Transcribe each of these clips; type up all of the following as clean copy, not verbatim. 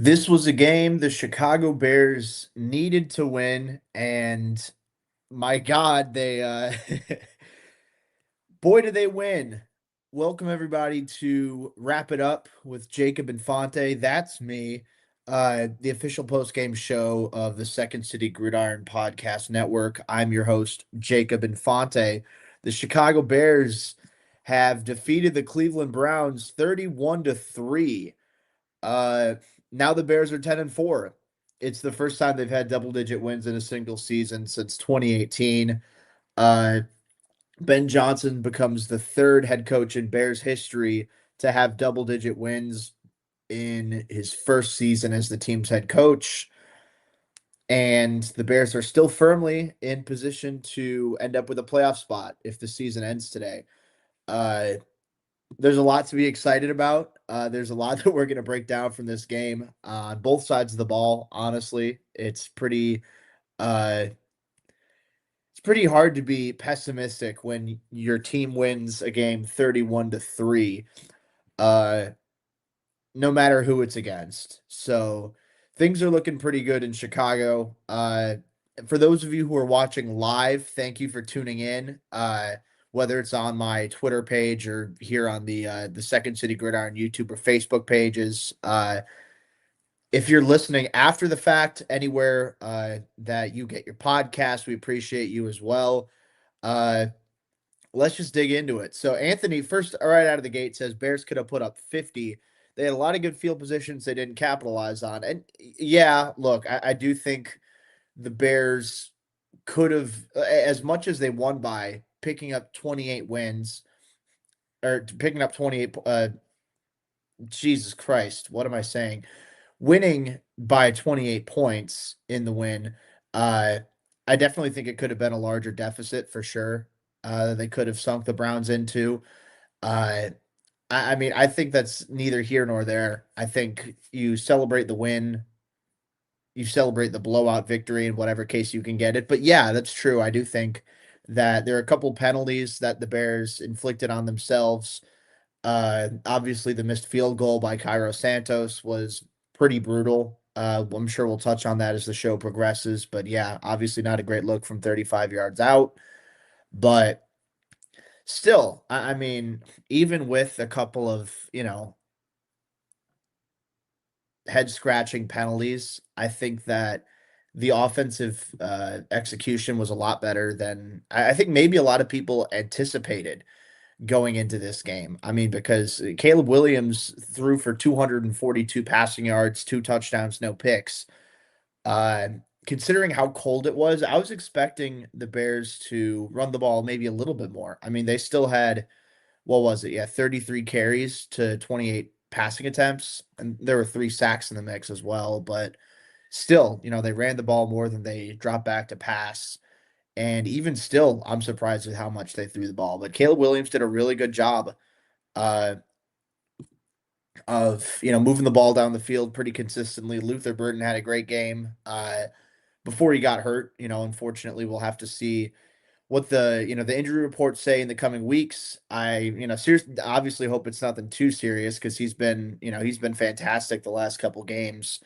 This was a game the Chicago Bears needed to win, and my God, they boy did they win. Welcome everybody to Wrap It Up with Jacob Infante. That's me, the official post-game show of the Second City Gridiron Podcast Network. I'm your host, Jacob Infante. The Chicago Bears have defeated the Cleveland Browns 31-3. Uh, Now the Bears are 10-4. It's the first time they've had double-digit wins in a single season since 2018. Uh, Ben Johnson becomes the third head coach in Bears history to have double-digit wins in his first season as the team's head coach. And the Bears are still firmly in position to end up with a playoff spot if the season ends today. Uh, there's a lot to be excited about. There's a lot that we're going to break down from this game on both sides of the ball. Honestly, uh, it's pretty hard to be pessimistic when your team wins a game 31-3, uh, no matter who it's against. So things are looking pretty good in Chicago. For those of you who are watching live, thank you for tuning in. Whether it's on my Twitter page or here on the Second City Gridiron YouTube or Facebook pages. If you're listening after the fact, anywhere that you get your podcast, we appreciate you as well. Uh, let's just dig into it. So Anthony, first right out of the gate, says Bears could have put up 50. They had a lot of good field positions they didn't capitalize on. And yeah, look, I do think the Bears could have, as much as they won by picking up 28 wins or picking up 28. Jesus Christ, what am I saying? Winning by 28 points in the win. Uh, I definitely think it could have been a larger deficit for sure. They could have sunk the Browns into. Uh, I mean, I think that's neither here nor there. I think you celebrate the win, you celebrate the blowout victory in whatever case you can get it. But yeah, that's true. I do think that there are a couple penalties that the Bears inflicted on themselves. Obviously, the missed field goal by Cairo Santos was pretty brutal. I'm sure we'll touch on that as the show progresses. But yeah, obviously not a great look from 35 yards out. But still, I mean, even with a couple of, head scratching penalties, I think that the offensive execution was a lot better than I think maybe a lot of people anticipated going into this game. I mean, because Caleb Williams threw for 242 passing yards, 2 touchdowns, no picks. Uh, Considering how cold it was, I was expecting the Bears to run the ball maybe a little bit more. I mean, they still had, what was it? Yeah, 33 carries to 28 passing attempts, and there were 3 sacks in the mix as well. But still, they ran the ball more than they dropped back to pass. And even still, I'm surprised with how much they threw the ball. But Caleb Williams did a really good job uh, of moving the ball down the field pretty consistently. Luther Burton had a great game before he got hurt. Unfortunately, we'll have to see what the injury reports say in the coming weeks. I seriously obviously hope it's nothing too serious because he's been fantastic the last couple games.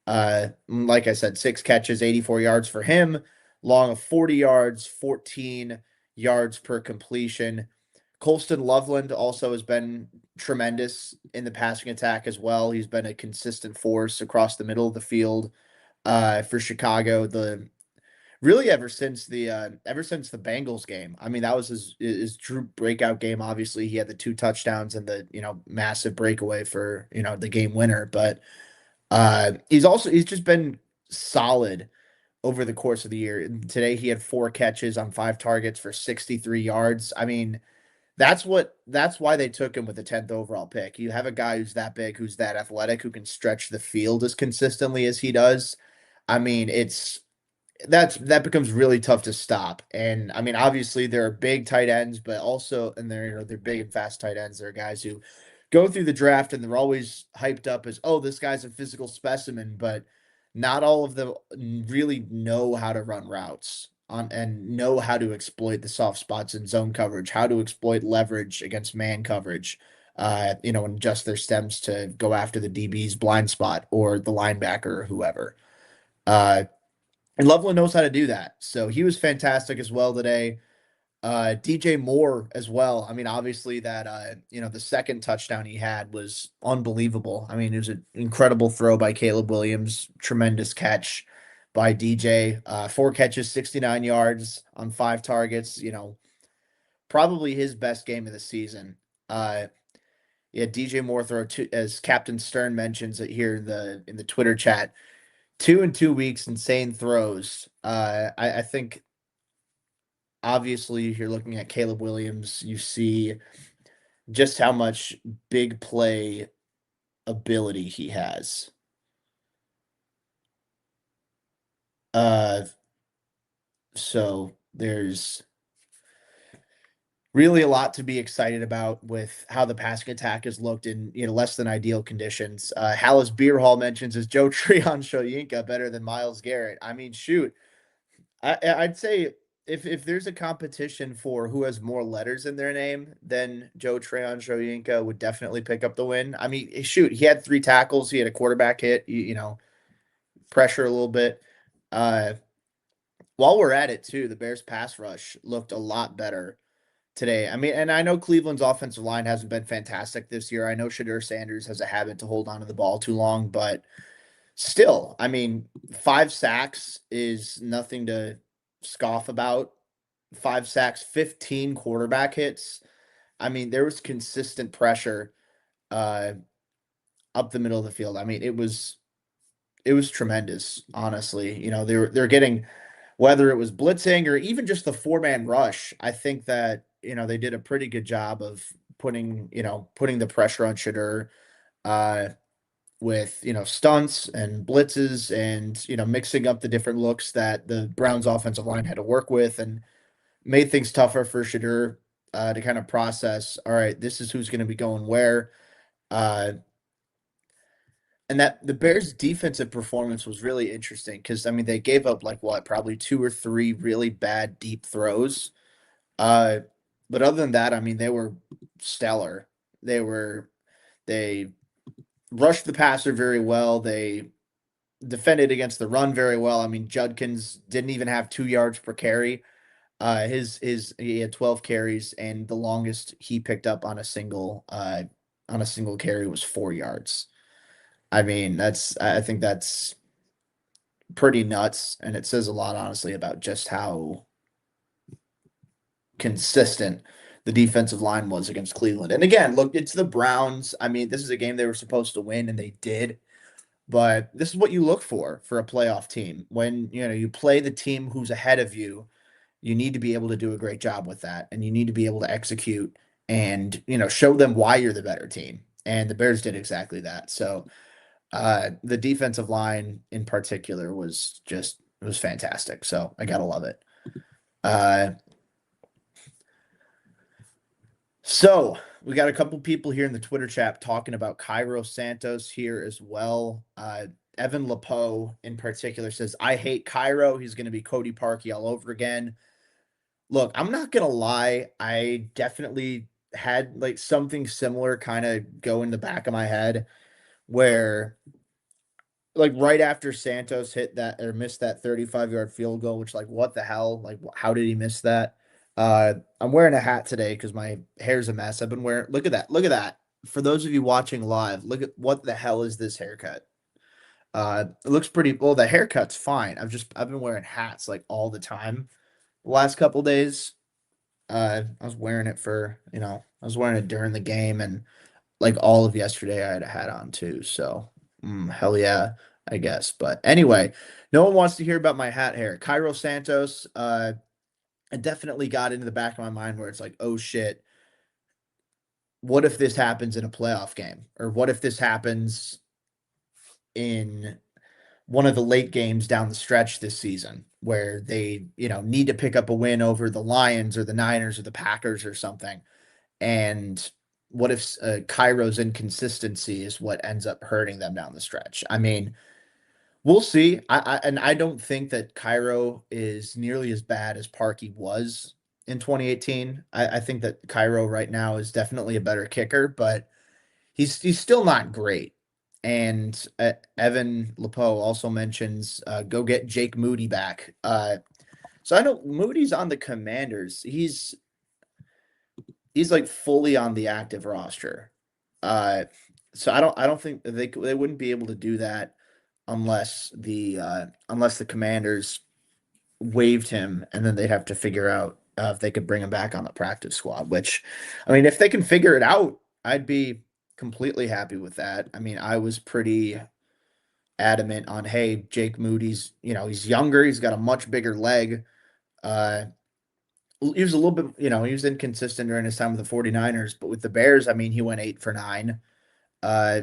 Like I said, 6 catches, 84 yards for him, long of 40 yards, 14 yards per completion. Colston Loveland also has been tremendous in the passing attack as well. He's been a consistent force across the middle of the field for Chicago. The Really ever since the Bengals game. I mean, that was his true breakout game. Obviously, he had the 2 touchdowns and the massive breakaway for the game winner. But he's just been solid over the course of the year. Today he had 4 catches on 5 targets for 63 yards. I mean, that's why they took him with the 10th overall pick. You have a guy who's that big, who's that athletic, who can stretch the field as consistently as he does. I mean, that becomes really tough to stop. And I mean, obviously there are big tight ends, but also and they're big and fast tight ends. There are guys who go through the draft and they're always hyped up as, oh, this guy's a physical specimen, but not all of them really know how to run routes on and know how to exploit the soft spots in zone coverage, how to exploit leverage against man coverage. and adjust their stems to go after the DB's blind spot or the linebacker or whoever. Uh, and Loveland knows how to do that. So he was fantastic as well today. DJ Moore as well. I mean, obviously that the second touchdown he had was unbelievable. I mean, it was an incredible throw by Caleb Williams, tremendous catch by DJ. 4 catches, 69 yards on 5 targets, probably his best game of the season. Uh yeah, DJ Moore throw two, as Captain Stern mentions it here in the Twitter chat. 2 in 2 weeks, insane throws. I think obviously if you're looking at Caleb Williams, you see just how much big play ability he has. Uh, so there's really a lot to be excited about with how the passing attack has looked in less than ideal conditions. Hallis Beer Hall mentions, is Joe Treon Shoyinka better than Miles Garrett? I mean, shoot, I'd say if there's a competition for who has more letters in their name, then Joe Treon Shoyinka would definitely pick up the win. I mean, shoot, he had 3 tackles, he had a quarterback hit, pressure a little bit. Uh, while we're at it too, the Bears pass rush looked a lot better today. I mean, and I know Cleveland's offensive line hasn't been fantastic this year. I know Shadur Sanders has a habit to hold on to the ball too long, but still, I mean, 5 sacks is nothing to scoff about. 5 sacks, 15 quarterback hits. I mean, there was consistent pressure uh, up the middle of the field. I mean, it was tremendous, honestly. They're getting, whether it was blitzing or even just the 4-man rush. I think that they did a pretty good job of putting the pressure on Shadur. Uh, with stunts and blitzes and mixing up the different looks that the Browns offensive line had to work with, and made things tougher for Shadur to kind of process. All right, this is who's going to be going where, uh, and that the Bears' defensive performance was really interesting because I mean they gave up like what, probably 2 or 3 really bad deep throws, uh, but other than that, I mean they were stellar. They rushed the passer very well. They defended against the run very well. I mean, Judkins didn't even have 2 yards per carry. His he had 12 carries, and the longest he picked up on a single carry was 4 yards. I mean, I think that's pretty nuts, and it says a lot, honestly, about just how consistent the defensive line was against Cleveland. And again, look, it's the Browns. I mean, this is a game they were supposed to win, and they did. But this is what you look for a playoff team. When, you play the team who's ahead of you, you need to be able to do a great job with that, and you need to be able to execute and, show them why you're the better team. And the Bears did exactly that. So, the defensive line in particular was fantastic. So I gotta love it. Uh, so we got a couple people here in the Twitter chat talking about Cairo Santos here as well. Evan Lepeau in particular says, I hate Cairo. He's going to be Cody Parkey all over again. Look, I'm not going to lie. I definitely had like something similar kind of go in the back of my head where like right after Santos hit that or missed that 35-yard field goal, which like what the hell? Like how did he miss that? I'm wearing a hat today because my hair's a mess. I've been wearing, look at that. Look at that. For those of you watching live, look at what the hell is this haircut? It looks pretty well. The haircut's fine. I've been wearing hats like all the time the last couple days. I was wearing it I was wearing it during the game, and like all of yesterday I had a hat on too. So hell yeah, I guess. But anyway, no one wants to hear about my hat hair. Cairo Santos, it definitely got into the back of my mind where it's like, oh shit, what if this happens in a playoff game? Or what if this happens in one of the late games down the stretch this season where they, need to pick up a win over the Lions or the Niners or the Packers or something. And what if Cairo's inconsistency is what ends up hurting them down the stretch? I mean, we'll see. I don't think that Cairo is nearly as bad as Parkey was in 2018. I think that Cairo right now is definitely a better kicker, but he's still not great. And Evan Lepo also mentions go get Jake Moody back. So I know Moody's on the Commanders. He's like fully on the active roster. Uh, so I don't think they wouldn't be able to do that unless the Commanders waived him, and then they'd have to figure out if they could bring him back on the practice squad. Which, I mean, if they can figure it out, I'd be completely happy with that. I mean, I was pretty adamant on, hey, Jake Moody's, he's younger, he's got a much bigger leg. Uh, he was a little bit, he was inconsistent during his time with the 49ers, but with the Bears, I mean, he went 8 for 9.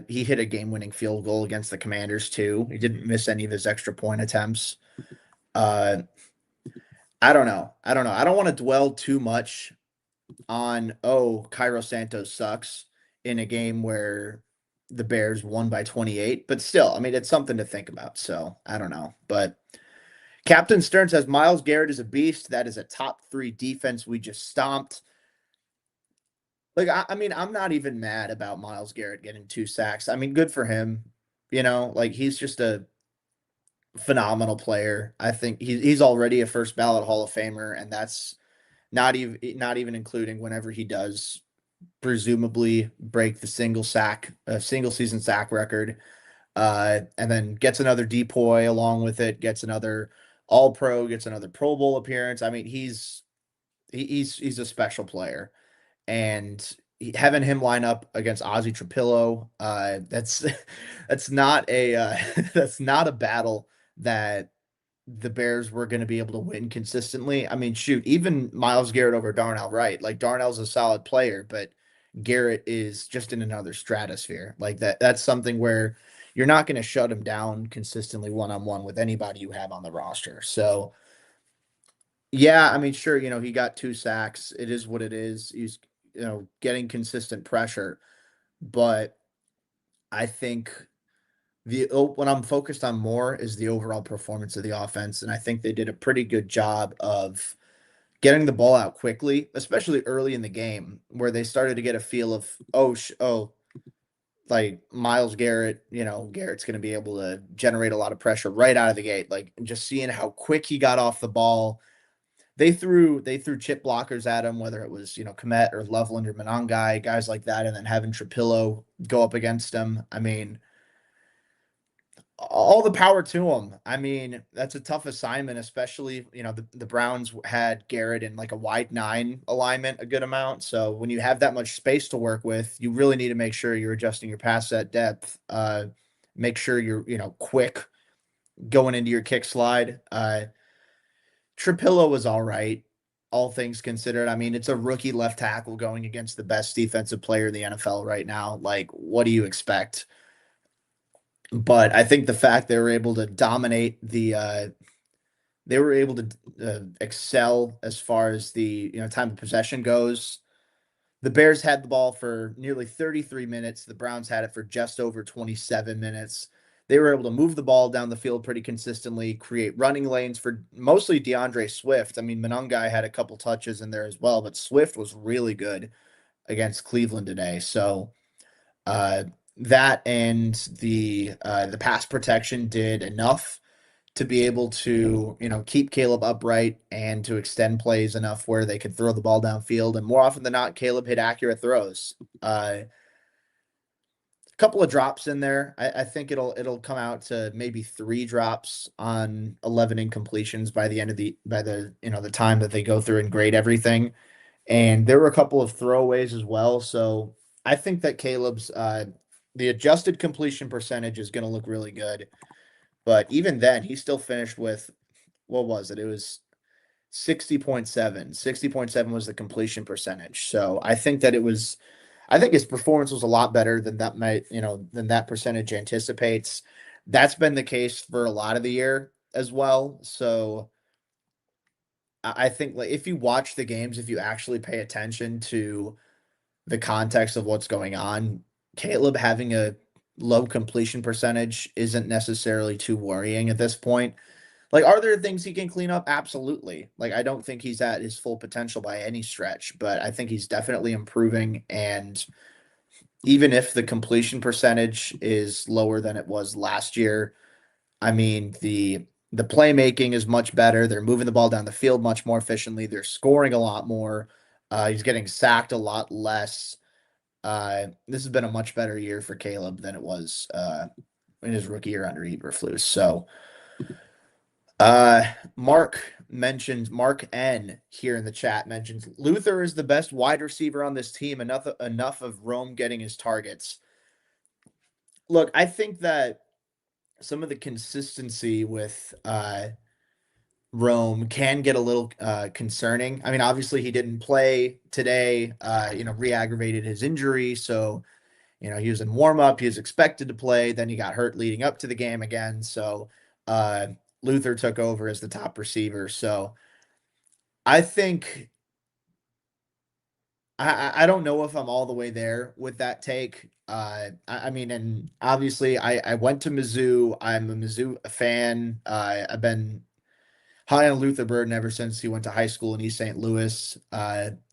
He hit a game-winning field goal against the Commanders too. He didn't miss any of his extra point attempts. Uh, I don't know. I don't know. I don't want to dwell too much on, Cairo Santos sucks in a game where the Bears won by 28, but still, I mean, it's something to think about. So I don't know. But Captain Stern says Myles Garrett is a beast. That is a top 3 defense we just stomped. Like, I mean, I'm not even mad about Myles Garrett getting 2 sacks. I mean, good for him. Like he's just a phenomenal player. I think he's already a first ballot Hall of Famer, and that's not even including whenever he does presumably break the single season sack record, and then gets another depoy along with it, gets another All Pro, gets another Pro Bowl appearance. I mean, he's a special player, and having him line up against Ozzy Trapillo, that's that's not a that's not a battle that the Bears were going to be able to win consistently. I mean, shoot, even Myles Garrett over Darnell Wright. Like Darnell's a solid player, but Garrett is just in another stratosphere. Like that's something where you're not going to shut him down consistently one-on-one with anybody you have on the roster. So, yeah, I mean, sure, he got 2 sacks. It is what it is. He's, getting consistent pressure, but I think what I'm focused on more is the overall performance of the offense, and I think they did a pretty good job of getting the ball out quickly, especially early in the game, where they started to get a feel of like Myles Garrett, Garrett's going to be able to generate a lot of pressure right out of the gate. Like just seeing how quick he got off the ball. They threw chip blockers at him, whether it was Komet or Loveland or Monangai, guys like that, and then having Trapillo go up against him. I mean, all the power to him. I mean, that's a tough assignment, especially, the Browns had Garrett in like a wide 9 alignment a good amount. So when you have that much space to work with, you really need to make sure you're adjusting your pass set depth. Make sure you're, quick going into your kick slide. Trapillo was all right, all things considered. I mean, it's a rookie left tackle going against the best defensive player in the NFL right now. Like, what do you expect? But I think the fact they were able to dominate they were able to excel as far as the time of possession goes. The Bears had the ball for nearly 33 minutes. The Browns had it for just over 27 minutes. They were able to move the ball down the field pretty consistently, create running lanes for mostly DeAndre Swift. I mean, Monangai had a couple touches in there as well, but Swift was really good against Cleveland today. So uh, that and the pass protection did enough to be able to keep Caleb upright and to extend plays enough where they could throw the ball downfield. And more often than not, Caleb hit accurate throws. A couple of drops in there. I think it'll come out to maybe 3 drops on 11 incompletions by the end of the time that they go through and grade everything. And there were a couple of throwaways as well. So I think that Caleb's the adjusted completion percentage is going to look really good. But even then, he still finished with, what was it? It was 60.7. 60.7 was the completion percentage. So I think his performance was a lot better than that percentage anticipates. That's been the case for a lot of the year as well. So I think, like, if you watch the games, if you actually pay attention to the context of what's going on, Caleb having a low completion percentage isn't necessarily too worrying at this point. Like, are there things he can clean up? Absolutely. Like, I don't think he's at his full potential by any stretch, but I think he's definitely improving. And even if the completion percentage is lower than it was last year, I mean, the playmaking is much better. They're moving the ball down the field much more efficiently. They're scoring a lot more. He's getting sacked a lot less. This has been a much better year for Caleb than it was in his rookie year under Eberflus. So, uh, Mark N here in the chat mentions Luther is the best wide receiver on this team. Enough of Rome getting his targets. Look, I think that some of the consistency with Rome can get a little concerning. I mean, obviously he didn't play today. Re-aggravated his injury, so he was in warm up. He was expected to play. Then he got hurt leading up to the game again. So uh, Luther took over as the top receiver. So I think I don't know if I'm all the way there with that take. I mean, and obviously I went to Mizzou. I'm a Mizzou fan. I've been high on Luther Burden ever since he went to high school in East St. Louis.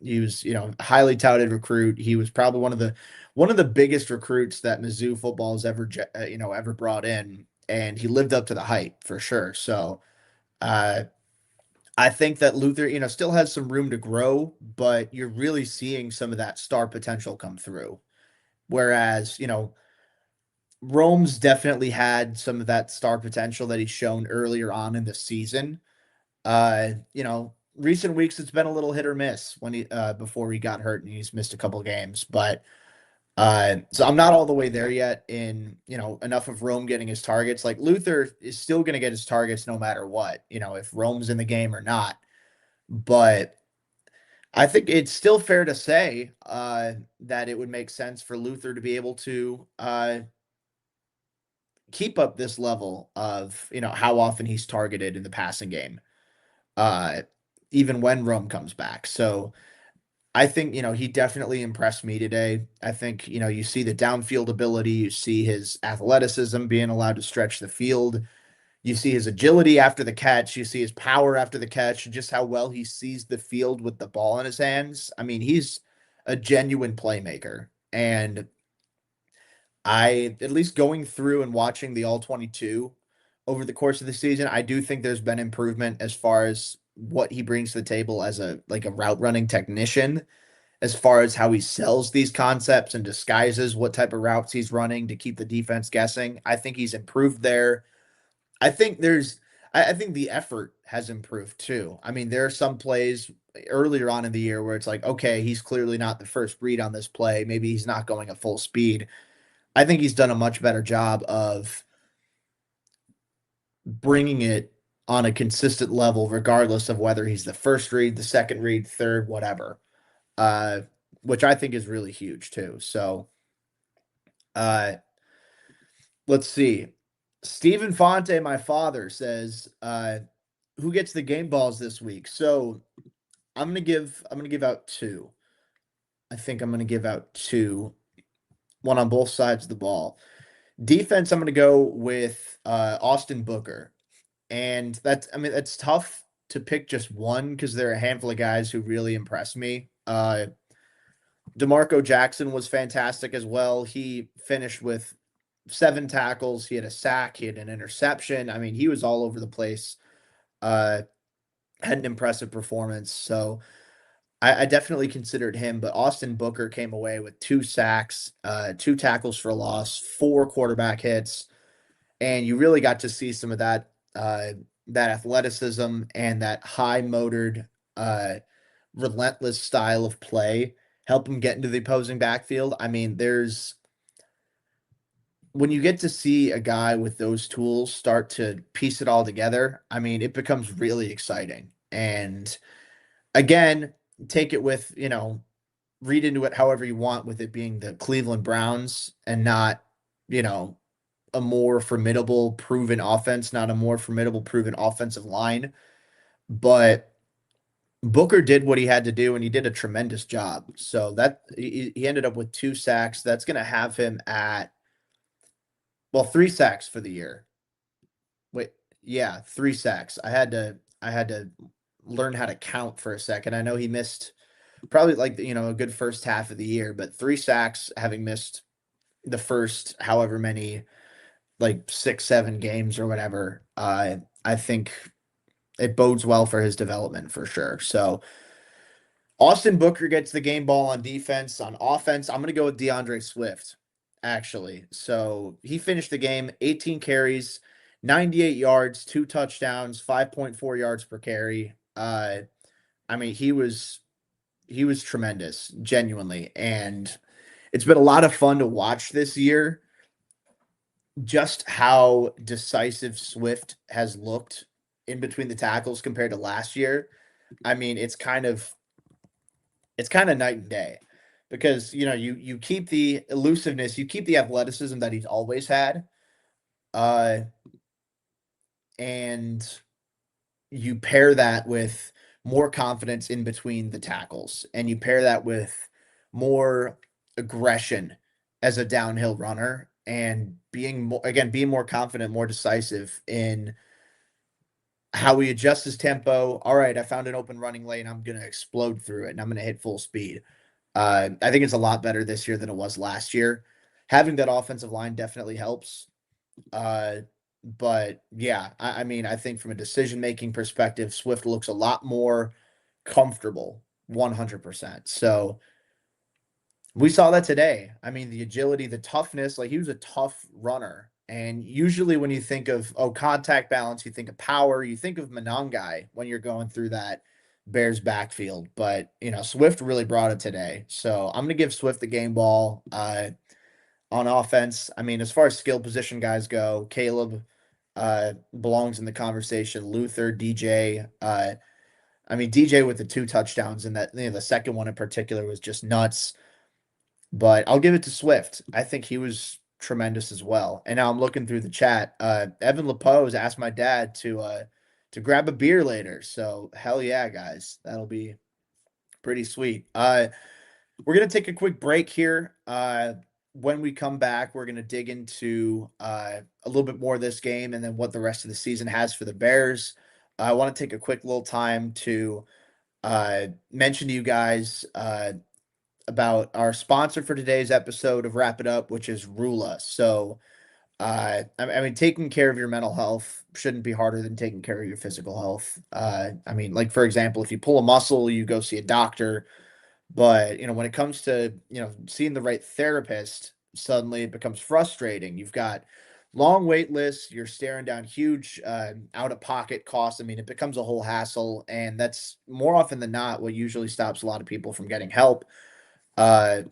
He was, highly touted recruit. He was probably one of the biggest recruits that Mizzou football has ever brought in, and he lived up to the hype for sure. So, uh, I think that Luther, still has some room to grow, but you're really seeing some of that star potential come through. Whereas, Rome's definitely had some of that star potential that he's shown earlier on in the season. Recent weeks it's been a little hit or miss when he before he got hurt and he's missed a couple games, but so I'm not all the way there yet in, enough of Rome getting his targets. Like Luther is still going to get his targets no matter what, if Rome's in the game or not. But I think it's still fair to say that it would make sense for Luther to be able to keep up this level of, how often he's targeted in the passing game, uh, even when Rome comes back. So I think, he definitely impressed me today. I think, you see the downfield ability, you see his athleticism being allowed to stretch the field, you see his agility after the catch, you see his power after the catch, just how well he sees the field with the ball in his hands. I mean, he's a genuine playmaker. And at least going through and watching the all 22 over the course of the season, I do think there's been improvement as far as what he brings to the table as a route running technician, as far as how he sells these concepts and disguises what type of routes he's running to keep the defense guessing. I think he's improved there. I think I think the effort has improved too. I mean, there are some plays earlier on in the year where it's like, okay, he's clearly not the first read on this play. Maybe he's not going at full speed. I think he's done a much better job of bringing it on a consistent level, regardless of whether he's the first read, the second read, third, whatever. Uh, which I think is really huge too. So, uh, let's see. Stephen Fonte, my father, says, who gets the game balls this week? So I'm gonna give out two. I think I'm gonna give out two, one on both sides of the ball. Defense, I'm gonna go with Austin Booker. And that's tough to pick just one because there are a handful of guys who really impress me. DeMarco Jackson was fantastic as well. He finished with 7 tackles. He had a sack. He had an interception. I mean, he was all over the place. Uh, had an impressive performance. So I definitely considered him. But Austin Booker came away with 2 sacks, 2 tackles for a loss, 4 quarterback hits, and you really got to see some of that athleticism and that high motored, uh, relentless style of play help him get into the opposing backfield. I mean, there's when you get to see a guy with those tools start to piece it all together, I mean, it becomes really exciting. And again, take it with, read into it however you want with it being the Cleveland Browns and not, you know, a more formidable proven offense, not a more formidable proven offensive line. But Booker did what he had to do and he did a tremendous job. So that he ended up with 2 sacks. That's going to have him at, well, 3 sacks for the year. Wait, yeah, 3 sacks. I had to learn how to count for a second. I know he missed probably like, a good first half of the year, but 3 sacks having missed the first however many, like 6, 7 games or whatever. I think it bodes well for his development for sure. So Austin Booker gets the game ball on defense. On offense, I'm going to go with DeAndre Swift, actually. So he finished the game 18 carries, 98 yards, 2 touchdowns, 5.4 yards per carry. I mean, he was tremendous, genuinely. And it's been a lot of fun to watch this year, just how decisive Swift has looked in between the tackles compared to last year. I mean, it's kind of night and day because you keep the elusiveness, you keep the athleticism that he's always had, uh, and you pair that with more confidence in between the tackles, and you pair that with more aggression as a downhill runner, and being more confident, more decisive in how he adjusts his tempo. All right, I found an open running lane. I'm going to explode through it and I'm going to hit full speed. I think it's a lot better this year than it was last year. Having that offensive line definitely helps. Uh, but yeah, I mean, I think from a decision making perspective, Swift looks a lot more comfortable, 100%. So we saw that today. I mean, the agility, the toughness, like he was a tough runner. And usually when you think of contact balance, you think of power, you think of Monangai when you're going through that Bears backfield. But Swift really brought it today. So I'm gonna give Swift the game ball on offense. I mean, as far as skill position guys go, Caleb belongs in the conversation. Luther, DJ, I mean DJ with the 2 touchdowns and that the second one in particular was just nuts. But I'll give it to Swift. I think he was tremendous as well. And now I'm looking through the chat. Evan Lapose asked my dad to grab a beer later. So hell yeah, guys. That'll be pretty sweet. We're gonna take a quick break here. When we come back, we're gonna dig into a little bit more of this game and then what the rest of the season has for the Bears. I want to take a quick little time to mention to you guys about our sponsor for today's episode of Wrap It Up, which is Rula. So, I mean, taking care of your mental health shouldn't be harder than taking care of your physical health. I mean, like for example, if you pull a muscle, you go see a doctor. But when it comes to seeing the right therapist, suddenly it becomes frustrating. You've got long wait lists. You're staring down huge out of pocket costs. I mean, it becomes a whole hassle, and that's more often than not what usually stops a lot of people from getting help. Uh,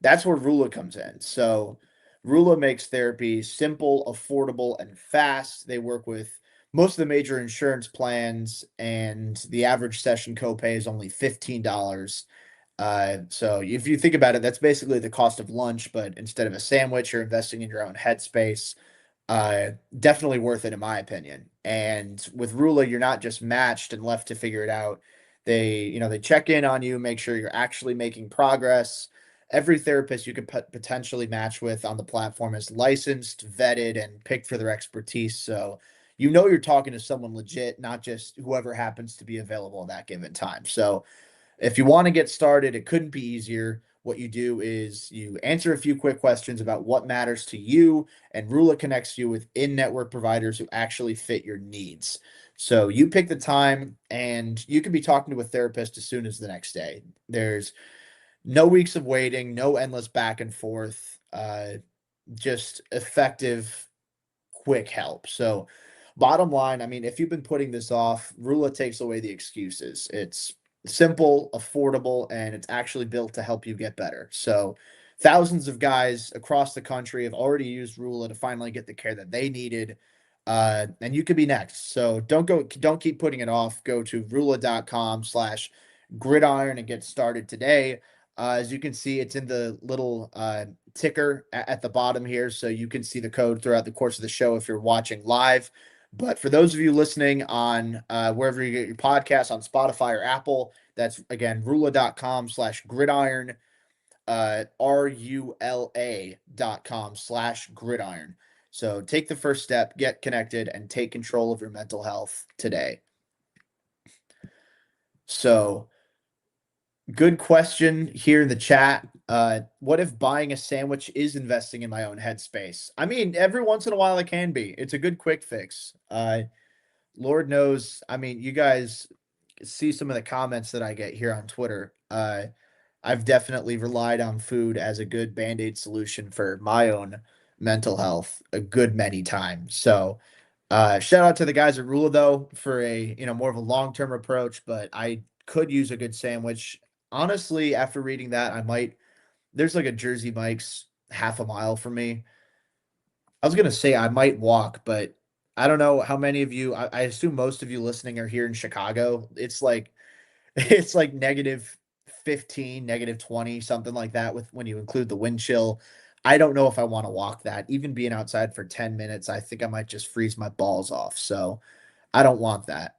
that's where Rula comes in. So Rula makes therapy simple, affordable, and fast. They work with most of the major insurance plans, and the average session copay is only $15. So if you think about it, that's basically the cost of lunch, but instead of a sandwich, you're investing in your own headspace. Definitely worth it in my opinion. And with Rula, you're not just matched and left to figure it out. They check in on you, make sure you're actually making progress. Every therapist you could potentially match with on the platform is licensed, vetted, and picked for their expertise. So you're talking to someone legit, not just whoever happens to be available at that given time. So if you want to get started, it couldn't be easier. What you do is you answer a few quick questions about what matters to you, and Rula connects you with in-network providers who actually fit your needs. So you pick the time, and you can be talking to a therapist as soon as the next day. There's no weeks of waiting, no endless back and forth, just effective quick help. So, bottom line, I mean, if you've been putting this off, Rula takes away the excuses. It's simple, affordable, and it's actually built to help you get better. So, thousands of guys across the country have already used Rula to finally get the care that they needed. And you could be next. So don't keep putting it off. Go to rula.com/gridiron and get started today. As you can see, it's in the little ticker at the bottom here, so you can see the code throughout the course of the show if you're watching live. But for those of you listening on wherever you get your podcasts on Spotify or Apple, that's again rula.com/gridiron, rula.com/gridiron. So take the first step, get connected, and take control of your mental health today. So Good question here in the chat. What if buying a sandwich is investing in my own headspace? I mean, every once in a while it can be. It's a good quick fix. Lord knows, I mean, you guys see some of the comments that I get here on Twitter. I've definitely relied on food as a good band-aid solution for my own mental health a good many times. So, shout out to the guys at Rula though for a, more of a long-term approach, but I could use a good sandwich. Honestly, after reading that, I might there's like a Jersey Mike's half a mile from me. I was gonna say I might walk, but I don't know how many of you. I assume most of you listening are here in Chicago. It's like it's like negative 15, negative 20, something like that with when you include the wind chill. I don't know if I want to walk that. Even being outside for 10 minutes, I think I might just freeze my balls off. So I don't want that.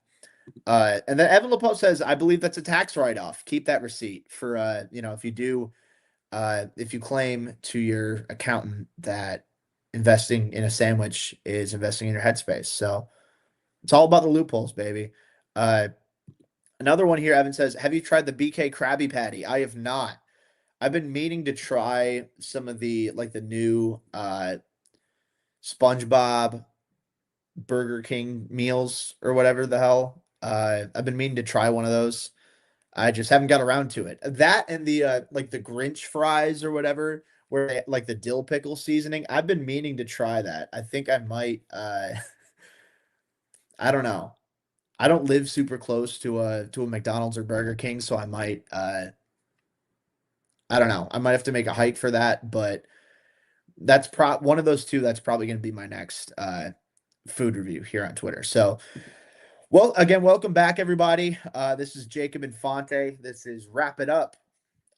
And then Evan LaPoe says, I believe that's a tax write-off. Keep that receipt for if you do if you claim to your accountant that investing in a sandwich is investing in your headspace. So it's all about the loopholes, baby. Uh, Another one here, Evan says, have you tried the BK Krabby Patty? I have not. I've been meaning to try some of the new SpongeBob Burger King meals or whatever the hell. I've been meaning to try one of those. I just haven't got around to it. That and the like the Grinch fries or whatever, where they, like the dill pickle seasoning. I've been meaning to try that. I think I might I don't know. I don't live super close to a McDonald's or Burger King, so I might I don't know. I might have to make a hike for that, but that's one of those two that's probably going to be my next food review here on Twitter. So, well, again, welcome back everybody. This is Jacob Infante. This is Wrap It Up,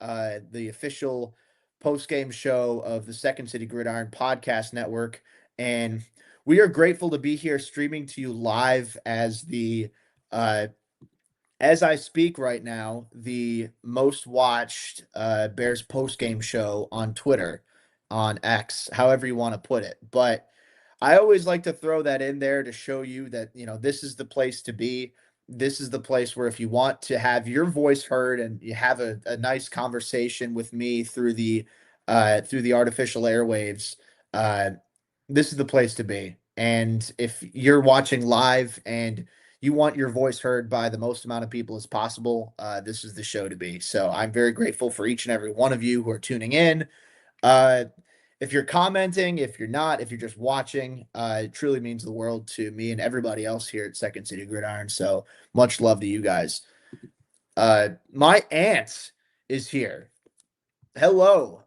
the official post-game show of the Second City Gridiron Podcast Network, and we are grateful to be here streaming to you live uh, as I speak right now, the most watched Bears post-game show on Twitter, on X, however you want to put it. But I always like to throw that in there to show you that, this is the place to be. This is the place where if you want to have your voice heard and you have a nice conversation with me through the artificial airwaves, uh, this is the place to be. And if you're watching live and you want your voice heard by the most amount of people as possible, this is the show to be. So I'm very grateful for each and every one of you who are tuning in. Uh, if you're commenting, if you're not, if you're just watching, it truly means the world to me and everybody else here at Second City Gridiron. So much love to you guys. My aunt is here. Hello.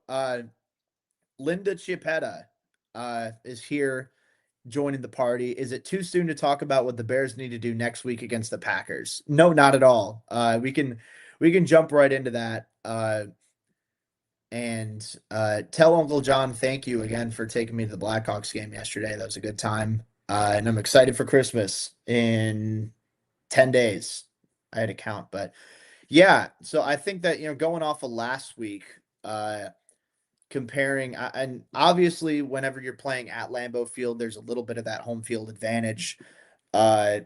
Linda Chiappetta is here joining the party. Is it too soon to talk about what the Bears need to do next week against the Packers? No, not at all. We can jump right into that. And tell Uncle John thank you again for taking me to the Blackhawks game yesterday. That was a good time. And I'm excited for Christmas in 10 days. I had to count, but yeah. So I think that, going off of last week, comparing, and obviously, whenever you're playing at Lambeau Field, there's a little bit of that home field advantage. Uh,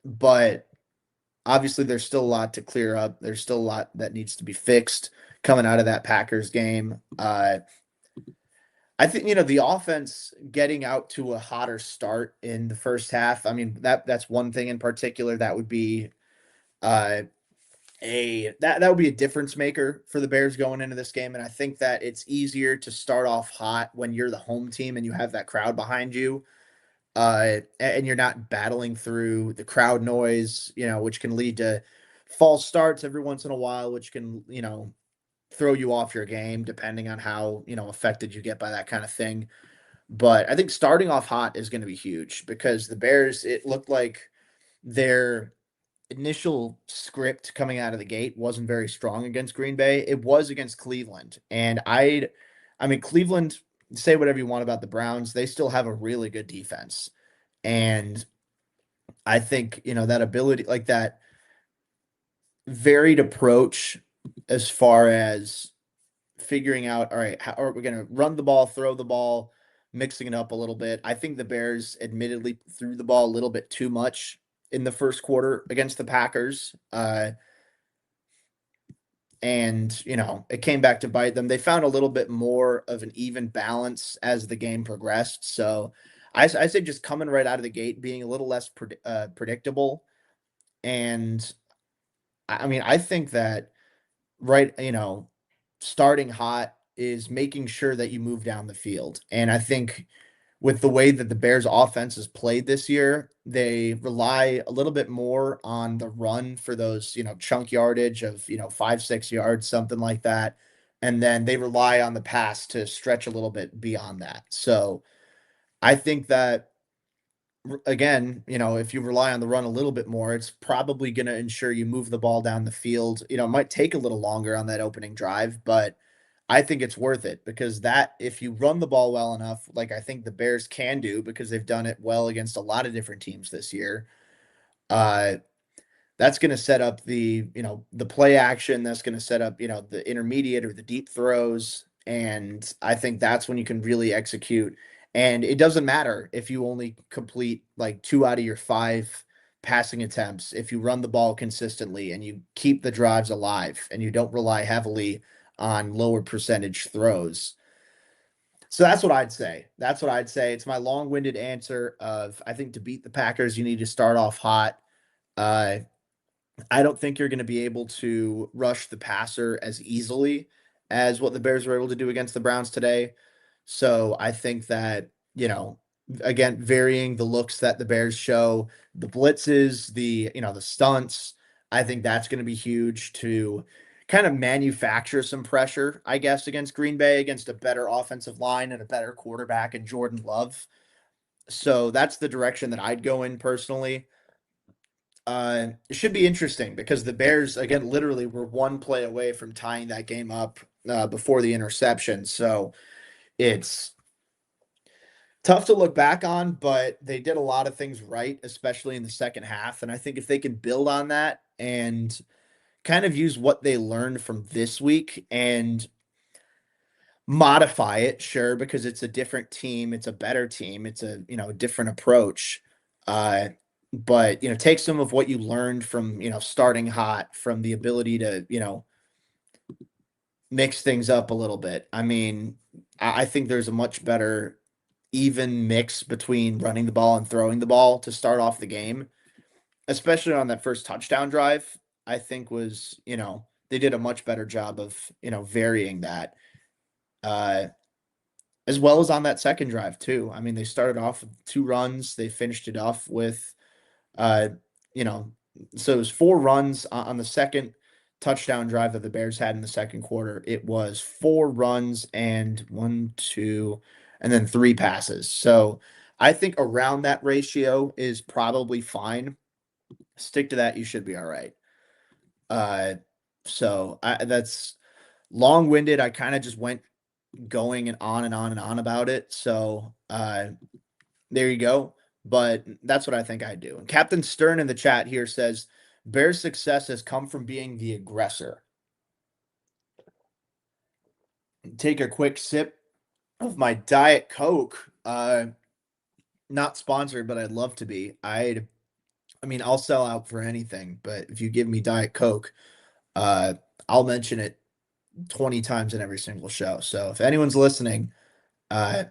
but obviously, there's still a lot to clear up. There's still a lot that needs to be fixed coming out of that Packers game. I think the offense getting out to a hotter start in the first half. I mean that's one thing in particular that would be uh, that would be a difference maker for the Bears going into this game. And I think that it's easier to start off hot when you're the home team and you have that crowd behind you, and you're not battling through the crowd noise, which can lead to false starts every once in a while, which can throw you off your game depending on how affected you get by that kind of thing. But I think starting off hot is going to be huge because the Bears, it looked like their initial script coming out of the gate wasn't very strong against Green Bay. It was against Cleveland. And I mean, Cleveland, say whatever you want about the Browns, they still have a really good defense. And I think, that ability, like that varied approach as far as figuring out, all right, how are we going to run the ball, throw the ball, mixing it up a little bit. I think the Bears admittedly threw the ball a little bit too much in the first quarter against the Packers. and it came back to bite them. They found a little bit more of an even balance as the game progressed. So I say just coming right out of the gate, being a little less predictable. And I mean, I think that right, starting hot is making sure that you move down the field. And I think with the way that the Bears offense has played this year, they rely a little bit more on the run for those, chunk yardage of, 5, 6 yards, something like that. And then they rely on the pass to stretch a little bit beyond that. So I think that again, if you rely on the run a little bit more, it's probably going to ensure you move the ball down the field. It might take a little longer on that opening drive, but I think it's worth it because that if you run the ball well enough, like I think the Bears can do because they've done it well against a lot of different teams this year, uh, that's going to set up the play action. That's going to set up, the intermediate or the deep throws. And I think that's when you can really execute. And it doesn't matter if you only complete like 2 out of your 5 passing attempts. If you run the ball consistently and you keep the drives alive and you don't rely heavily on lower percentage throws. So that's what I'd say. That's what I'd say. It's my long-winded answer of I think to beat the Packers, you need to start off hot. Uh, I don't think you're going to be able to rush the passer as easily as what the Bears were able to do against the Browns today. So I think that, again, varying the looks that the Bears show, the blitzes, the stunts, I think that's going to be huge to kind of manufacture some pressure, I guess, against Green Bay, against a better offensive line and a better quarterback in Jordan Love. So that's the direction that I'd go in personally. It should be interesting because the Bears, again, literally were one play away from tying that game up before the interception. So it's tough to look back on, but they did a lot of things right, especially in the second half. And I think if they can build on that and kind of use what they learned from this week and modify it, sure, because it's a different team, it's a better team, it's a different approach. Uh, but take some of what you learned from starting hot, from the ability to mix things up a little bit. I mean, I think there's a much better even mix between running the ball and throwing the ball to start off the game, especially on that first touchdown drive. I think was they did a much better job of varying that. Uh, as well as on that second drive too. I mean, they started off with 2 runs, they finished it off with, uh, you know, so it was 4 runs on the second touchdown drive that the Bears had in the second quarter. It was 4 runs and 1, 2, and then 3 passes. So I think around that ratio is probably fine. Stick to that, you should be all right. Uh, that's long-winded. I kind of just went going and on and on and on about it. So there you go. But that's what I think I do. And Captain Stern in the chat here says Bears' success has come from being the aggressor. Take a quick sip of my Diet Coke. Not sponsored, but I'd love to be. I mean, I'll sell out for anything, but if you give me Diet Coke, uh, I'll mention it 20 times in every single show. So if anyone's listening, uh,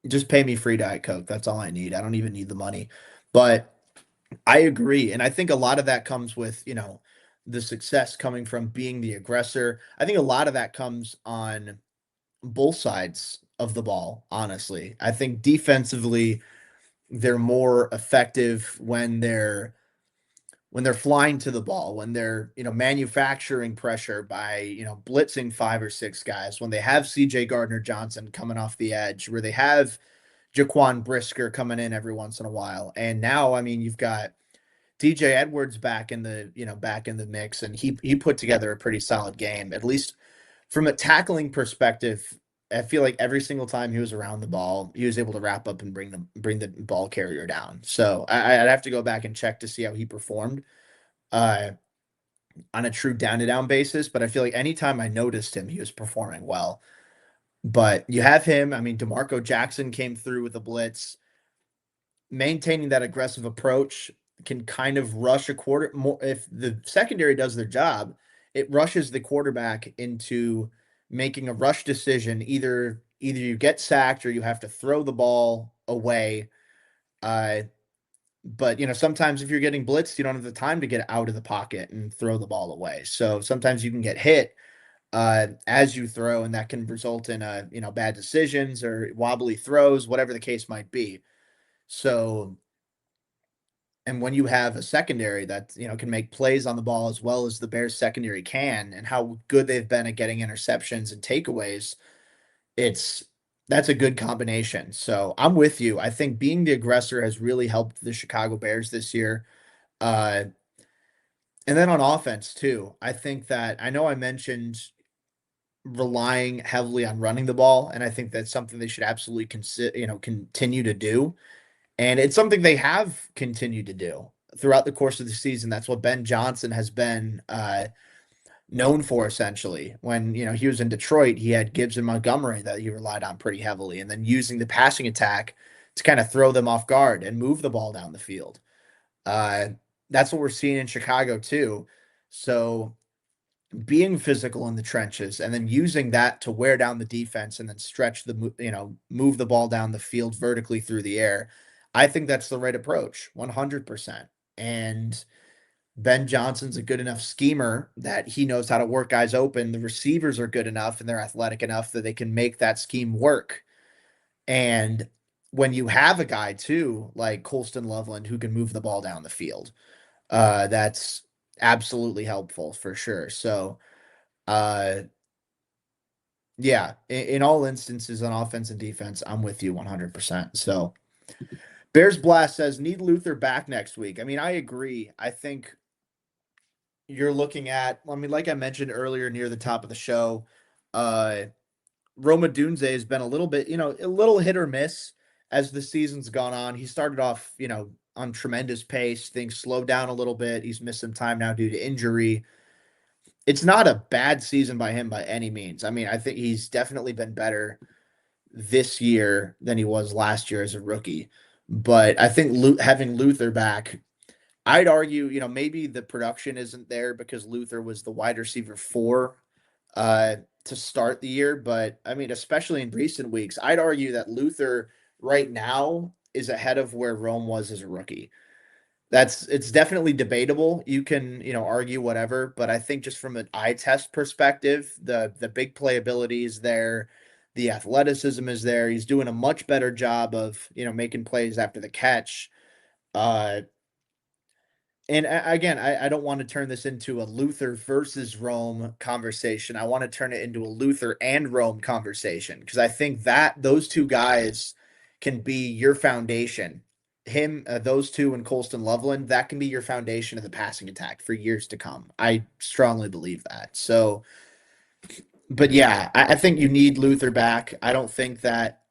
just pay me free Diet Coke. That's all I need. I don't even need the money. But I agree. And I think a lot of that comes with, the success coming from being the aggressor. I think a lot of that comes on both sides of the ball, honestly. I think defensively, they're more effective when they're flying to the ball, when they're, manufacturing pressure by, blitzing 5 or 6 guys, when they have CJ Gardner Johnson coming off the edge, where they have Jaquan Brisker coming in every once in a while. And now, I mean, you've got DJ Edwards back in the mix, and he put together a pretty solid game, at least from a tackling perspective. I feel like every single time he was around the ball, he was able to wrap up and bring the ball carrier down. So I'd have to go back and check to see how he performed uh, on a true down to down basis. But I feel like anytime I noticed him, he was performing well. But you have him. I mean, DeMarco Jackson came through with a blitz. Maintaining that aggressive approach can kind of rush a quarter more. If the secondary does their job, it rushes the quarterback into making a rush decision. Either you get sacked or you have to throw the ball away. Uh, but sometimes if you're getting blitzed, you don't have the time to get out of the pocket and throw the ball away. So sometimes you can get hit as you throw, and that can result in bad decisions or wobbly throws, whatever the case might be. So, and when you have a secondary that can make plays on the ball as well as the Bears secondary can, and how good they've been at getting interceptions and takeaways, it's that's a good combination. So I'm with you. I think being the aggressor has really helped the Chicago Bears this year. Uh, and then on offense too, I think that I know I mentioned relying heavily on running the ball, and I think that's something they should absolutely continue to do. And it's something they have continued to do throughout the course of the season. That's what Ben Johnson has been known for essentially. When he was in Detroit, he had Gibbs and Montgomery that he relied on pretty heavily, and then using the passing attack to kind of throw them off guard and move the ball down the field. Uh, that's what we're seeing in Chicago too. So being physical in the trenches and then using that to wear down the defense and then stretch move the ball down the field vertically through the air. I think that's the right approach, 100%. And Ben Johnson's a good enough schemer that he knows how to work guys open. The receivers are good enough and they're athletic enough that they can make that scheme work. And when you have a guy too, like Colston Loveland, who can move the ball down the field, that's absolutely helpful for sure. So, uh, yeah, in all instances on offense and defense, I'm with you 100%. So, Bears Blast says, need Luther back next week. I mean, I agree. I think you're looking at, I mean, like I mentioned earlier near the top of the show, uh, Roma Dunze has been a little bit, a little hit or miss as the season's gone on. He started off, on tremendous pace. Things slowed down a little bit. He's missed some time now due to injury. It's not a bad season by him by any means. I mean, I think he's definitely been better this year than he was last year as a rookie. But I think having Luther back, I'd argue, maybe the production isn't there because Luther was the wide receiver 4 to start the year. But I mean, especially in recent weeks, I'd argue that Luther right now is ahead of where Rome was as a rookie. It's definitely debatable. You can, argue whatever, but I think just from an eye test perspective, the big playability is there, the athleticism is there. He's doing a much better job of, making plays after the catch. Uh, and again, I don't want to turn this into a Luther versus Rome conversation. I want to turn it into a Luther and Rome conversation because I think that those two guys can be your foundation. Those two, and Colston Loveland, that can be your foundation of the passing attack for years to come. I strongly believe that. So, but yeah, I think you need Luther back. I don't think that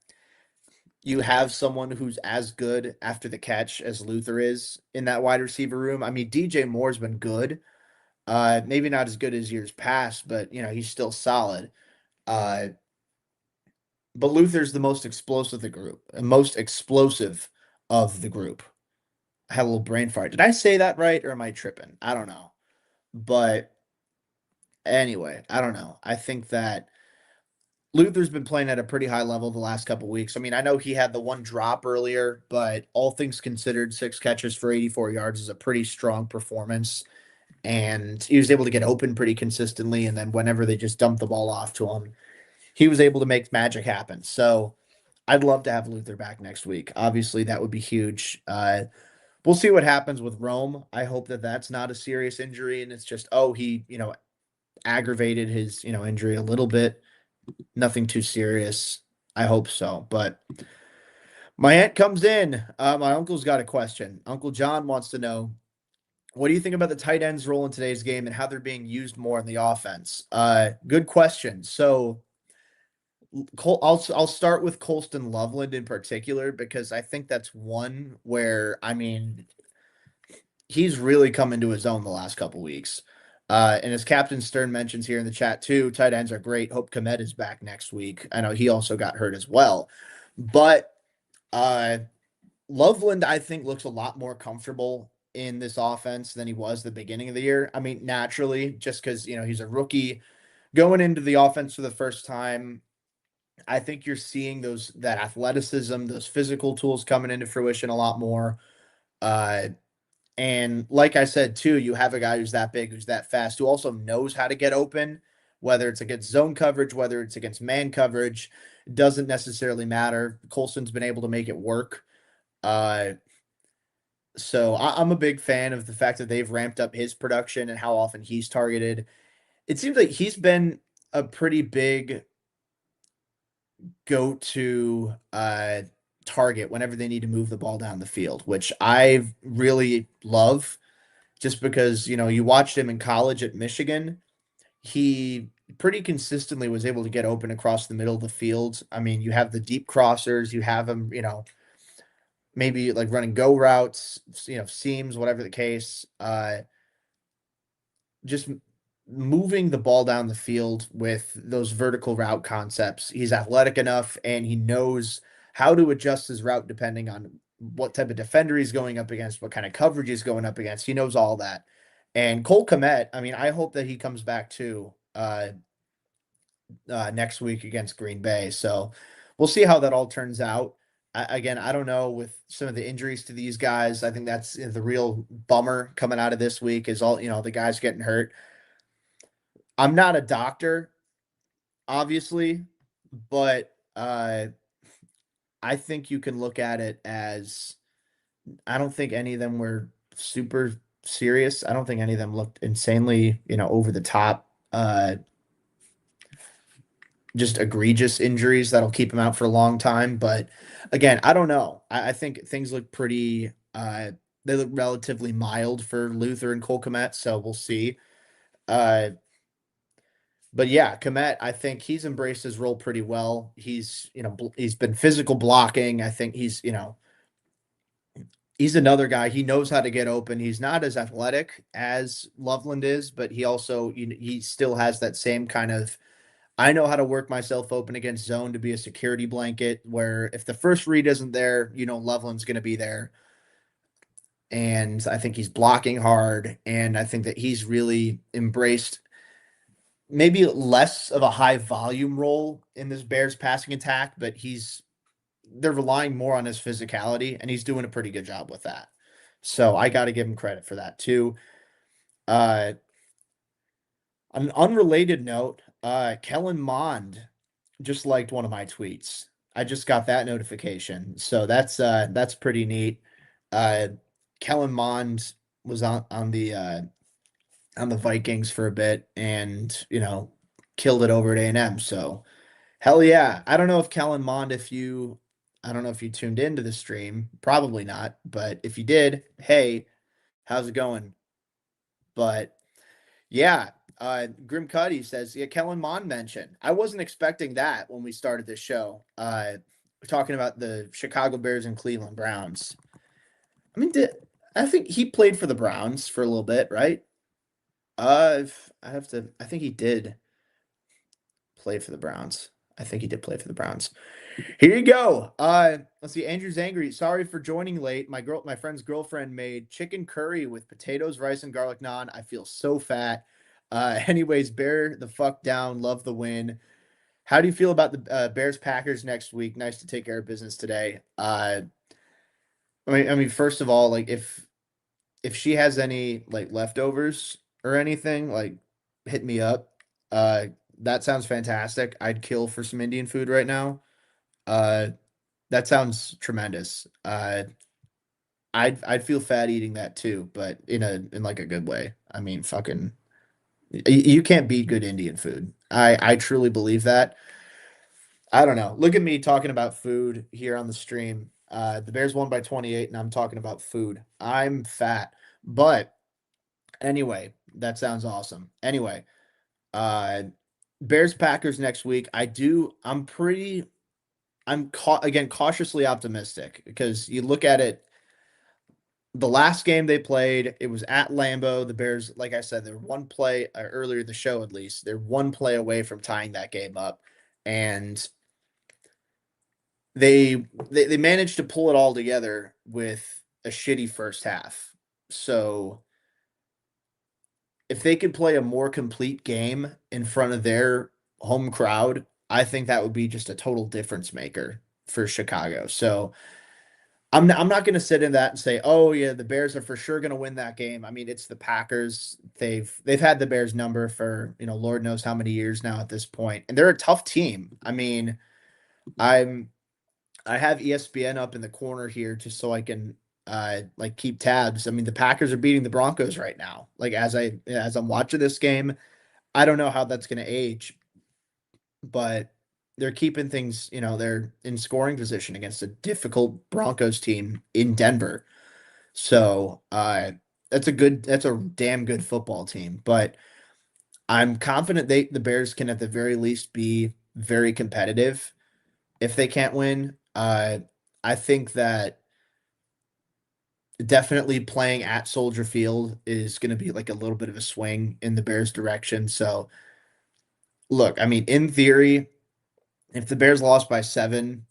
you have someone who's as good after the catch as Luther is in that wide receiver room. I mean, DJ Moore's been good. Maybe not as good as years past, but he's still solid. Uh, but Luther's the most explosive of the group. I had a little brain fart. Did I say that right or am I tripping? I don't know. But anyway, I don't know. I think that Luther's been playing at a pretty high level the last couple weeks. I mean, I know he had the one drop earlier, but all things considered, 6 catches for 84 yards is a pretty strong performance. And he was able to get open pretty consistently. And then whenever they just dumped the ball off to him, he was able to make magic happen. So I'd love to have Luther back next week. Obviously, that would be huge. We'll see what happens with Rome. I hope that that's not a serious injury and it's just, he, aggravated his, injury a little bit. Nothing too serious. I hope so. But my aunt comes in. My uncle's got a question. Uncle John wants to know, what do you think about the tight ends role in today's game and how they're being used more in the offense? Good question. So I'll start with Colston Loveland in particular because I think that's one where, I mean, he's really come into his own the last couple weeks. And as Captain Stern mentions here in the chat too, tight ends are great. Hope Komet is back next week. I know he also got hurt as well. But Loveland, I think, looks a lot more comfortable in this offense than he was the beginning of the year. I mean, naturally, just because, he's a rookie going into the offense for the first time. I think you're seeing that athleticism, those physical tools coming into fruition a lot more. Uh, and like I said too, you have a guy who's that big, who's that fast, who also knows how to get open, whether it's against zone coverage, whether it's against man coverage, it doesn't necessarily matter. Colson's been able to make it work. Uh, so I'm a big fan of the fact that they've ramped up his production and how often he's targeted. It seems like he's been a pretty big go-to target whenever they need to move the ball down the field, which I really love just because, you watched him in college at Michigan. He pretty consistently was able to get open across the middle of the field. I mean, you have the deep crossers, you have him, maybe like running go routes, seams, whatever the case. Just moving the ball down the field with those vertical route concepts. He's athletic enough and he knows how to adjust his route depending on what type of defender he's going up against, what kind of coverage he's going up against. He knows all that. And Cole Kmet, I mean, I hope that he comes back too next week against Green Bay. So we'll see how that all turns out. Again, I don't know with some of the injuries to these guys. I think that's the real bummer coming out of this week is all, the guys getting hurt. I'm not a doctor, obviously, but I think you can look at it as I don't think any of them were super serious. I don't think any of them looked insanely, over the top, just egregious injuries that'll keep him out for a long time. But again, I don't know. I think things look pretty. They look relatively mild for Luther and Cole Kmet, so we'll see. Uh, But yeah, Komet, I think he's embraced his role pretty well. He's been physical blocking. I think he's another guy. He knows how to get open. He's not as athletic as Loveland is, but he also he still has that same kind of I know how to work myself open against zone to be a security blanket where if the first read isn't there, Loveland's going to be there. And I think he's blocking hard and I think that he's really embraced maybe less of a high volume role in this Bears passing attack, but they're relying more on his physicality, and he's doing a pretty good job with that. So I got to give him credit for that too. Uh, on an unrelated note, Kellen Mond just liked one of my tweets. I just got that notification, so that's pretty neat. Uh, Kellen Mond was on the Vikings for a bit, and killed it over at A&M. So hell yeah. I don't know if you tuned into the stream. Probably not. But if you did, hey, how's it going? But yeah, Grim Cuddy says, yeah, Kellen Mond mentioned. I wasn't expecting that when we started this show. We're talking about the Chicago Bears and Cleveland Browns. I mean, I think he played for the Browns for a little bit, right? I think he did play for the Browns. I think he did play for the Browns. Here you go. Let's see. Andrew's angry. Sorry for joining late. My friend's girlfriend made chicken curry with potatoes, rice, and garlic naan. I feel so fat. Anyways, bear the fuck down. Love the win. How do you feel about the Bears Packers next week? Nice to take care of business today. I mean, first of all, like if she has any like leftovers or anything, like hit me up. Uh, that sounds fantastic. I'd kill for some Indian food right now. Uh, that sounds tremendous. I'd feel fat eating that too, but in like a good way. I mean, fucking, you can't beat good Indian food. I truly believe that. I don't know. Look at me talking about food here on the stream. The Bears won by 28, and I'm talking about food. I'm fat, but anyway, that sounds awesome. Anyway, uh, Bears Packers next week. Again cautiously optimistic because you look at it. The last game they played, it was at Lambeau. The Bears, like I said, they're one play earlier in the show at least. They're one play away from tying that game up, and they managed to pull it all together with a shitty first half. So if they could play a more complete game in front of their home crowd, I think that would be just a total difference maker for Chicago. So I'm not going to sit in that and say, "Oh yeah, the Bears are for sure going to win that game." I mean, it's the Packers. They've had the Bears number for, Lord knows how many years now at this point. And they're a tough team. I mean, I'm I have ESPN up in the corner here just so I can like keep tabs. I mean, the Packers are beating the Broncos right now. Like as I'm watching this game, I don't know how that's going to age, but they're keeping things, they're in scoring position against a difficult Broncos team in Denver. So, that's a damn good football team, but I'm confident the Bears can at the very least be very competitive if they can't win. I think that definitely playing at Soldier Field is going to be like a little bit of a swing in the Bears direction. So, look, I mean, in theory, if the Bears lost by 7,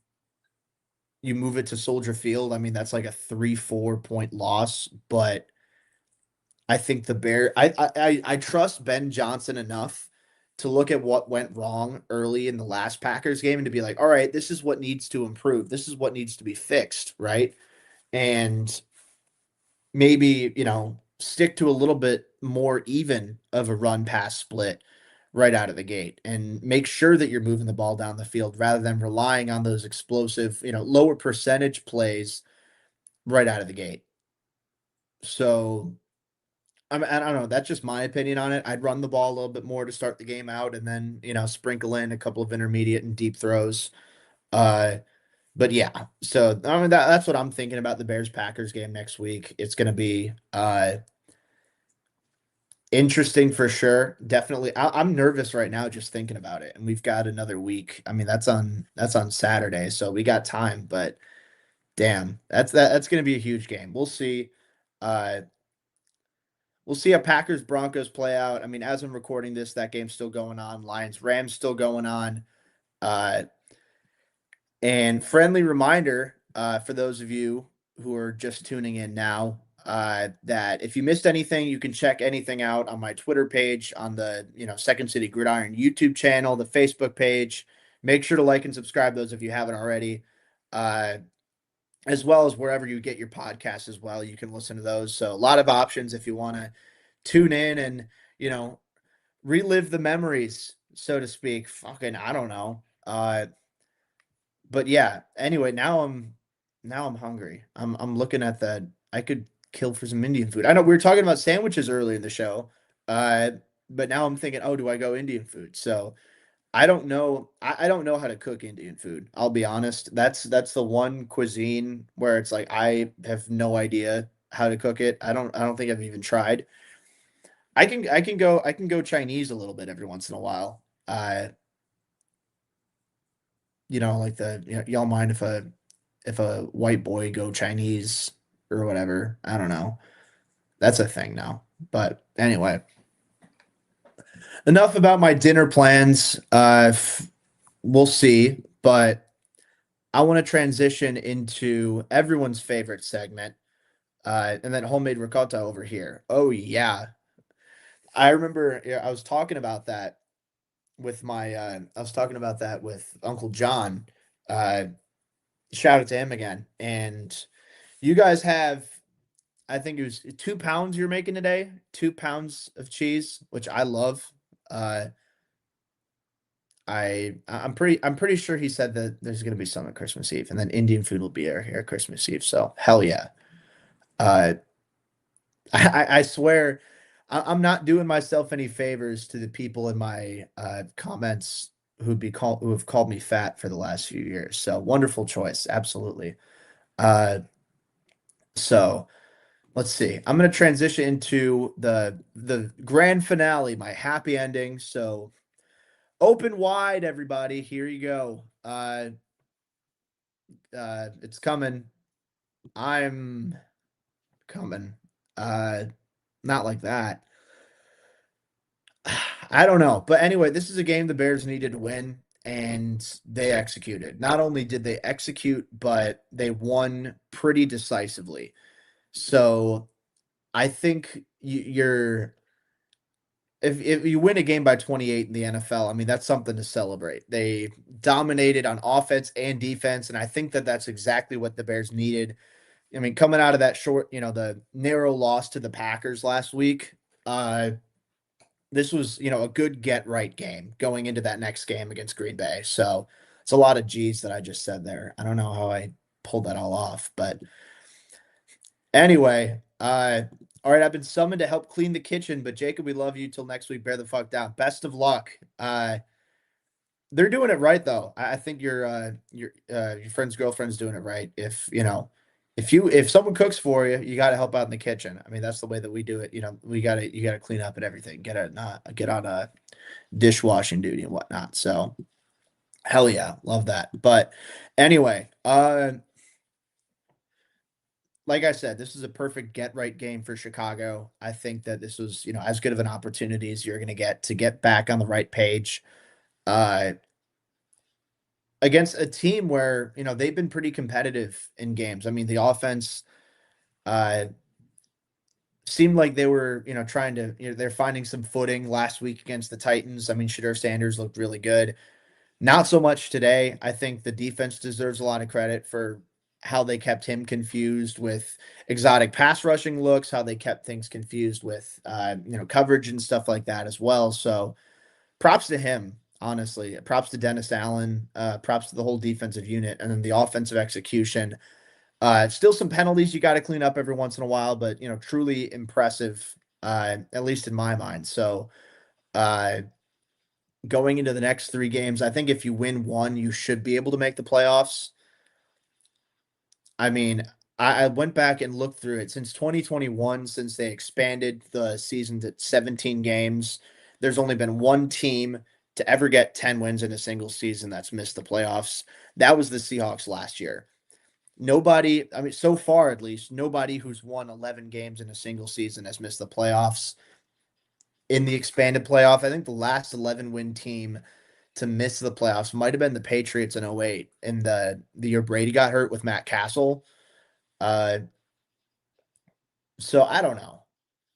you move it to Soldier Field. I mean, that's like a 3-4 point loss, but I think I trust Ben Johnson enough to look at what went wrong early in the last Packers game and to be like, all right, this is what needs to improve. This is what needs to be fixed, right? And maybe, stick to a little bit more even of a run pass split right out of the gate and make sure that you're moving the ball down the field rather than relying on those explosive, lower percentage plays right out of the gate. So I don't know. That's just my opinion on it. I'd run the ball a little bit more to start the game out, and then sprinkle in a couple of intermediate and deep throws. Uh, but yeah, so I mean that's what I'm thinking about the Bears Packers game next week. It's going to be interesting for sure. Definitely, I'm nervous right now just thinking about it, and we've got another week. I mean that's on Saturday, so we got time. But damn, that's going to be a huge game. We'll see. Uh, We'll see how Packers Broncos play out. I mean, as I'm recording this, that game's still going on. Lions Rams still going on. Uh, and friendly reminder for those of you who are just tuning in now, that if you missed anything, you can check anything out on my Twitter page, on the Second City Gridiron YouTube channel, the Facebook page. Make sure to like and subscribe those if you haven't already. Uh, as well as wherever you get your podcasts as well, you can listen to those. So a lot of options if you want to tune in and you know relive the memories, so to speak. Fucking, I don't know. But yeah. Anyway, now I'm hungry. I'm looking at that. I could kill for some Indian food. I know we were talking about sandwiches earlier in the show, uh, but now I'm thinking, oh, do I go Indian food? So I don't know. I don't know how to cook Indian food. I'll be honest. That's the one cuisine where it's like I have no idea how to cook it. I don't think I've even tried. I can go Chinese a little bit every once in a while. Like y'all mind if a white boy go Chinese or whatever. I don't know. That's a thing now. But anyway, enough about my dinner plans. We'll see, but I want to transition into everyone's favorite segment, and then homemade ricotta over here. Oh yeah, I remember. Yeah, I was talking about that with Uncle John. Uh, Shout out to him again. And you guys have, I think it was 2 pounds you're making today, 2 pounds of cheese, which I love. Uh, I'm pretty sure he said that there's gonna be some at Christmas Eve, and then Indian food will be here at Christmas Eve. So hell yeah. Uh, I swear, I'm not doing myself any favors to the people in my comments who have called me fat for the last few years. So wonderful choice, absolutely. Uh, so let's see. I'm gonna transition into the grand finale, my happy ending. So open wide, everybody. Here you go. It's coming. I'm coming. Uh, Not like that. I don't know. But anyway, this is a game the Bears needed to win, and they executed. Not only did they execute, but they won pretty decisively. So I think you're if you win a game by 28 in the NFL, I mean, that's something to celebrate. They dominated on offense and defense, and I think that that's exactly what the Bears needed. I mean, coming out of that short, the narrow loss to the Packers last week, uh, this was, a good get right game going into that next game against Green Bay. So it's a lot of G's that I just said there. I don't know how I pulled that all off, but anyway, all right, I've been summoned to help clean the kitchen, but Jacob, we love you till next week. Bear the fuck down. Best of luck. They're doing it right though. I think your friend's girlfriend's doing it right. If someone cooks for you, you got to help out in the kitchen. I mean, that's the way that we do it. You got to clean up and everything. Get on a dishwashing duty and whatnot. So hell yeah, love that. But anyway, like I said, this is a perfect get right game for Chicago. I think that this was, as good of an opportunity as you're going to get back on the right page. Uh, Against a team where, they've been pretty competitive in games. I mean, the offense uh seemed like they were, trying to, they're finding some footing last week against the Titans. I mean, Shedeur Sanders looked really good. Not so much today. I think the defense deserves a lot of credit for how they kept him confused with exotic pass rushing looks, how they kept things confused with coverage and stuff like that as well. So props to him, honestly. Props to Dennis Allen, props to the whole defensive unit, and then the offensive execution. Still some penalties you got to clean up every once in a while, but truly impressive, at least in my mind. So uh, going into the next three games, I think if you win one, you should be able to make the playoffs. I mean, I went back and looked through it since 2021, since they expanded the season to 17 games. There's only been one team to ever get 10 wins in a single season that's missed the playoffs. That was the Seahawks last year. Nobody, I mean, so far at least, nobody who's won 11 games in a single season has missed the playoffs. In the expanded playoff, I think the last 11 win team to miss the playoffs might have been the Patriots in '08 in the year Brady got hurt with Matt Castle. Uh, so I don't know.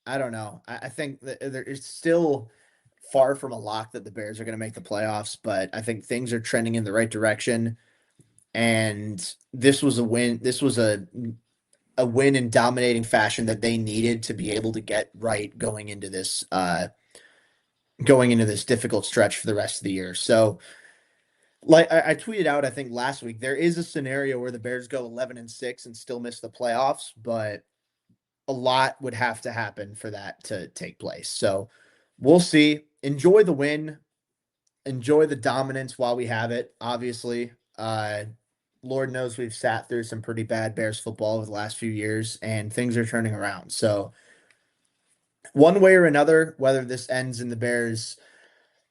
I don't know. I think that it's still far from a lock that the Bears are going to make the playoffs, but I think things are trending in the right direction. And this was a win. This was a win in dominating fashion that they needed to be able to get right going into this difficult stretch for the rest of the year. So like I tweeted out, I think last week, there is a scenario where the Bears go 11-6 and still miss the playoffs, but a lot would have to happen for that to take place. So we'll see. Enjoy the win, enjoy the dominance while we have it. Obviously, Lord knows we've sat through some pretty bad Bears football over the last few years, and things are turning around. So one way or another, whether this ends in the Bears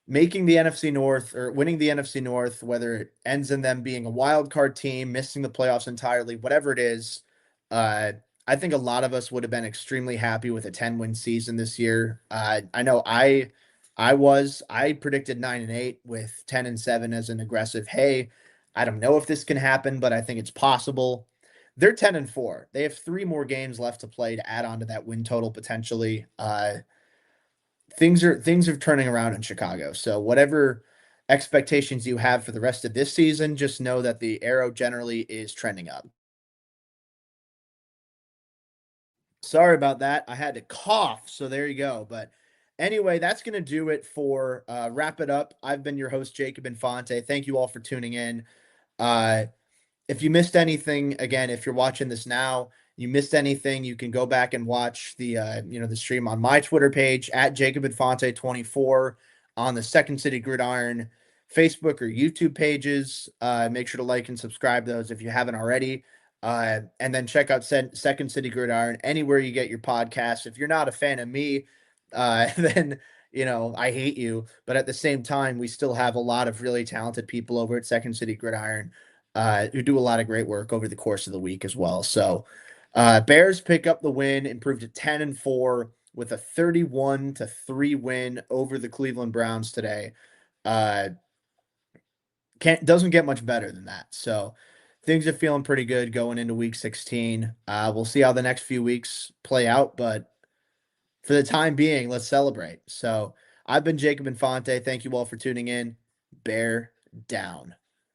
making the NFC North or winning the NFC North, whether it ends in them being a wild card team, missing the playoffs entirely, whatever it is, uh, I think a lot of us would have been extremely happy with a 10-win season this year. I know I predicted 9-8 with 10-7 as an aggressive. Hey, I don't know if this can happen, but I think it's possible. They're 10-4. They have three more games left to play to add on to that win total potentially. Things are turning around in Chicago. So whatever expectations you have for the rest of this season, just know that the arrow generally is trending up. Sorry about that. I had to cough, so there you go. But anyway, that's going to do it for wrap it up. I've been your host, Jacob Infante. Thank you all for tuning in. Uh, if you missed anything, again, if you're watching this now, you missed anything, you can go back and watch the stream on my Twitter page at Jacob Infante 24 on the Second City Gridiron Facebook or YouTube pages. Make sure to like and subscribe those if you haven't already. And then check out Second City Gridiron anywhere you get your podcasts. If you're not a fan of me, then I hate you. But at the same time, we still have a lot of really talented people over at Second City Gridiron who do a lot of great work over the course of the week as well. So Bears pick up the win, improved to 10-4 with a 31-3 win over the Cleveland Browns today. Uh, doesn't get much better than that. So things are feeling pretty good going into week 16. We'll see how the next few weeks play out, but for the time being, let's celebrate. So I've been Jacob Infante. Thank you all for tuning in. Bear down.